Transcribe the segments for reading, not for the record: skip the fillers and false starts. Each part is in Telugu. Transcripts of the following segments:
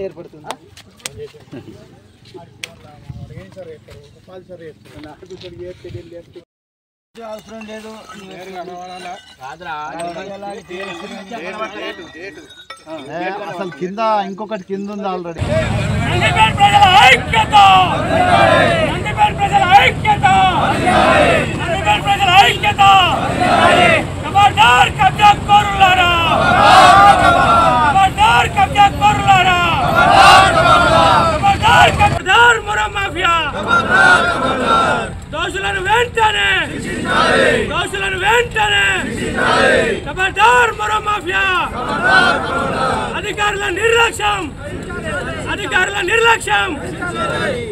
ఏర్పడుతుంది అవసరం లేదు అసలు కింద ఇంకొకటి కింద ఉంది ఆల్రెడీ దోషులను వెంటనే ఖబర్దార్ మరో మాఫియా అధికారుల నిర్లక్ష్యం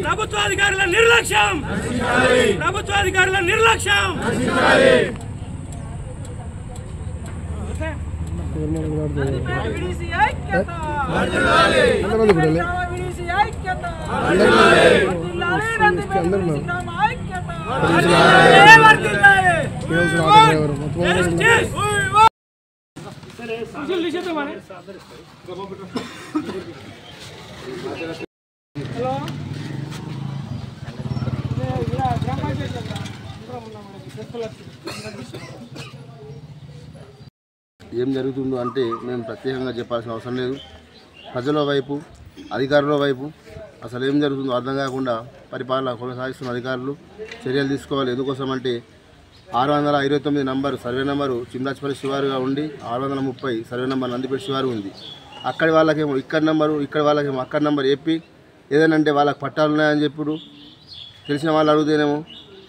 ప్రభుత్వ అధికారుల నిర్లక్ష్యం ఏం జరుగుతుందో అంటే మేము ప్రత్యేకంగా చెప్పాల్సిన అవసరం లేదు. ప్రజల వైపు అధికారుల వైపు అసలు ఏం జరుగుతుందో అర్థం కాకుండా పరిపాలన కొనసాగిస్తున్న అధికారులు చర్యలు తీసుకోవాలి. ఎందుకోసం అంటే 629 నంబరు సర్వే నెంబరు చిమ్రాజ్పల్లి శివారుగా ఉండి 630 సర్వే నెంబర్ నందిపేట శివారు ఉంది. అక్కడి వాళ్ళకేమో ఇక్కడ నెంబరు, ఇక్కడ వాళ్ళకేమో అక్కడ నెంబర్ చెప్పి ఏదైనా వాళ్ళకి పట్టాలు ఉన్నాయని చెప్పుడు తెలిసిన వాళ్ళు అడుగుతేనేమో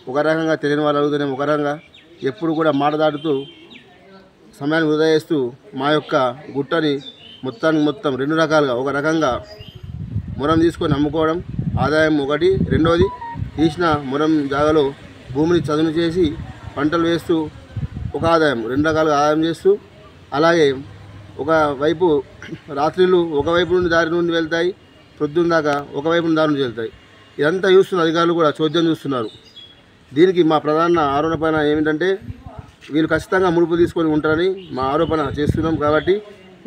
ఒక రకంగా, తెలియని వాళ్ళు అడుగుతేనేమో ఒక రకంగా, ఎప్పుడు కూడా మాట దాటుతూ సమయాన్ని వృధా చేస్తూ మా యొక్క గుట్టని మొత్తం రెండు రకాలుగా, ఒక రకంగా మొరం తీసుకొని అమ్ముకోవడం ఆదాయం ఒకటి, రెండోది తీసిన మొరం జాగాలో భూమిని చదును చేసి పంటలు వేస్తూ ఒక ఆదాయం, రెండు రకాలుగా ఆదాయం చేస్తూ, అలాగే ఒకవైపు రాత్రిళ్ళు ఒకవైపు నుండి దారి నుండి వెళ్తాయి, పొద్దున్న దాకా ఒకవైపు నుండి దారి నుండి వెళ్తాయి. ఇదంతా చూస్తున్న అధికారులు కూడా చోద్యం చూస్తున్నారు. దీనికి మా ప్రధాన ఆరోపణ ఏమిటంటే వీళ్ళు ఖచ్చితంగా ముడుపు తీసుకొని ఉంటారని మా ఆరోపణ చేస్తున్నాం. కాబట్టి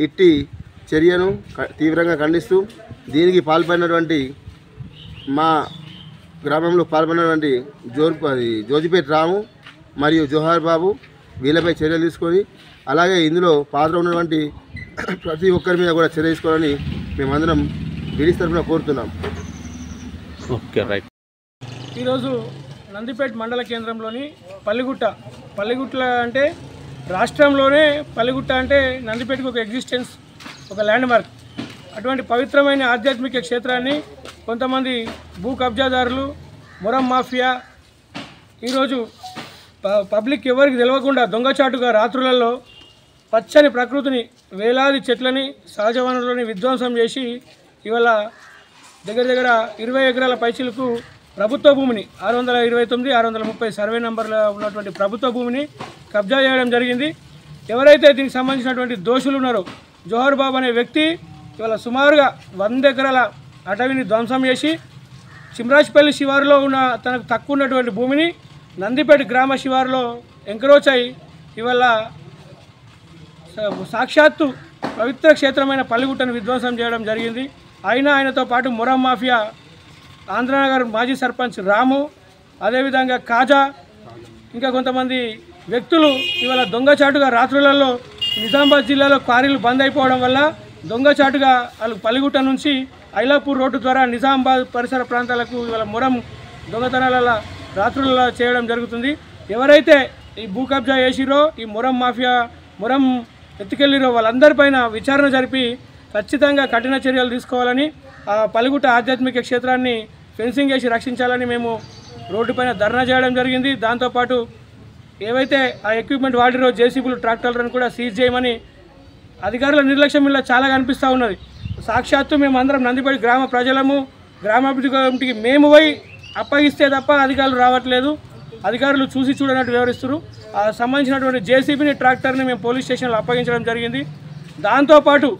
ఇట్టి చర్యను తీవ్రంగా ఖండిస్తూ దీనికి పాల్పడినటువంటి మా గ్రామంలో పాల్పడినటువంటి జోజిపేట రాము మరియు జోహార్ బాబు వీళ్ళపై చర్యలు తీసుకొని, అలాగే ఇందులో పాత్ర ఉన్నటువంటి ప్రతి ఒక్కరి మీద కూడా చర్య తీసుకోవాలని మేమందరం బీడీ తరఫున కోరుతున్నాం. Okay, right. ఈరోజు నందిపేట మండల కేంద్రంలోని పల్లిగుట్ల అంటే రాష్ట్రంలోనే పల్లిగుట్ట అంటే నందిపేటకు ఒక ఎగ్జిస్టెన్స్, ఒక ల్యాండ్ మార్క్. అటువంటి పవిత్రమైన ఆధ్యాత్మిక క్షేత్రాన్ని కొంతమంది భూ కబ్జాదారులు, మొరం మాఫియా ఈరోజు పబ్లిక్ ఎవరికి తెలియకుండా దొంగచాటుగా రాత్రులలో పచ్చని ప్రకృతిని, వేలాది చెట్లని, సహజ వనరులని విధ్వంసం చేసి ఇవాళ దగ్గర 20 ఎకరాల పైచిలకు ప్రభుత్వ భూమిని 629, 630 సర్వే నెంబర్లో ఉన్నటువంటి ప్రభుత్వ భూమిని కబ్జా చేయడం జరిగింది. ఎవరైతే దీనికి సంబంధించినటువంటి దోషులు ఉన్నారో జోహర్ బాబు అనే వ్యక్తి ఇవాళ సుమారుగా 100 ఎకరాల అటవీని ధ్వంసం చేసి చిమ్రాజ్పల్లి శివారులో ఉన్న తనకు తక్కువ ఉన్నటువంటి భూమిని నందిపేట గ్రామ శివారులో ఎంక్రోచ్ అయి ఇవాళ సాక్షాత్తు పవిత్ర క్షేత్రమైన పల్లిగుట్టను విధ్వంసం చేయడం జరిగింది. ఆయనతో పాటు మొరం మాఫియా ఆంధ్రనగర్ మాజీ సర్పంచ్ రాము, అదేవిధంగా కాజా, ఇంకా కొంతమంది వ్యక్తులు ఇవాళ దొంగచాటుగా రాత్రులలో నిజామాబాద్ జిల్లాలో క్వారీలు బంద్ అయిపోవడం వల్ల దొంగచాటుగా వాళ్ళు పల్లిగుట్ట నుంచి ఐలాపూర్ రోడ్డు ద్వారా నిజామాబాద్ పరిసర ప్రాంతాలకు ఇవాళ మొరం దొంగతనాల రాత్రులలో చేయడం జరుగుతుంది. ఎవరైతే ఈ భూ కబ్జా చేసిరో, ఈ మొరం మాఫియా మొరం ఎత్తుకెళ్ళిరో వాళ్ళందరిపైన విచారణ జరిపి ఖచ్చితంగా కఠిన చర్యలు తీసుకోవాలని, ఆ పల్లిగుట్ట ఆధ్యాత్మిక క్షేత్రాన్ని ఫెన్సింగ్ చేసి రక్షించాలని మేము రోడ్డుపైన ధర్నా చేయడం జరిగింది. దాంతోపాటు ఏవైతే ఆ ఎక్విప్మెంట్ వాడిరో జేసీబీలు, ట్రాక్టర్లను కూడా సీజ్ చేయమని అధికారుల నిర్లక్ష్యం ఇలా చాలా కనిపిస్తూ ఉన్నది. సాక్షాత్తు మేమందరం నందిపేట గ్రామ ప్రజలము, గ్రామాభివృద్ధి కమిటీకి మేము పోయి అప్పగిస్తే తప్ప అధికారులు రావట్లేదు. అధికారులు చూసి చూడనట్టు వ్యవహరిస్తారు. ఆ సంబంధించినటువంటి జేసీబీని, ట్రాక్టర్ని మేము పోలీస్ స్టేషన్లో అప్పగించడం జరిగింది. దాంతోపాటు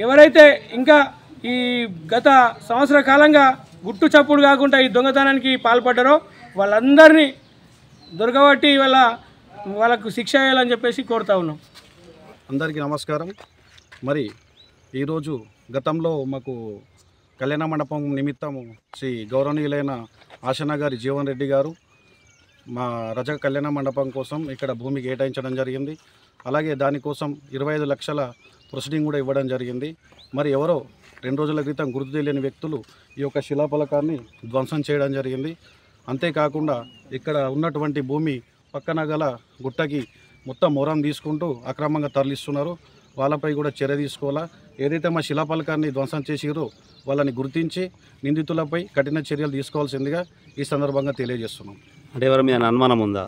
ఎవరైతే ఇంకా ఈ గత సంవత్సర కాలంగా గుట్టు చప్పుడు కాకుండా ఈ దొంగతనానికి పాల్పడ్డారో వాళ్ళందరినీ దొరకబట్టి వాళ్ళకు శిక్ష వేయాలని చెప్పేసి కోరుతా ఉన్నాం. అందరికీ నమస్కారం. మరి ఈరోజు గతంలో మాకు కళ్యాణ మండపం నిమిత్తము శ్రీ గౌరవనీయులైన ఆశన్న గారి జీవన్ రెడ్డి గారు మా రజక కళ్యాణ మండపం కోసం ఇక్కడ భూమి కేటాయించడం జరిగింది. అలాగే దానికోసం 25 లక్షల ప్రొసీడింగ్ కూడా ఇవ్వడం జరిగింది. మరి ఎవరో 2 రోజుల క్రితం గుర్తు తెలియని వ్యక్తులు ఈ యొక్క శిలాఫలకాన్ని ధ్వంసం చేయడం జరిగింది. అంతేకాకుండా ఇక్కడ ఉన్నటువంటి భూమి పక్కన గల గుట్టకి మొత్తం మొరం తీసుకుంటూ అక్రమంగా తరలిస్తున్నారు. వాళ్ళపై కూడా చర్య తీసుకోవాలా. ఏదైతే మా శిలాఫలకాన్ని ధ్వంసం చేసిరో వాళ్ళని గుర్తించి నిందితులపై కఠిన చర్యలు తీసుకోవాల్సిందిగా ఈ సందర్భంగా తెలియజేస్తున్నాం. అంటే ఎవరి మీద అనుమానం ఉందా?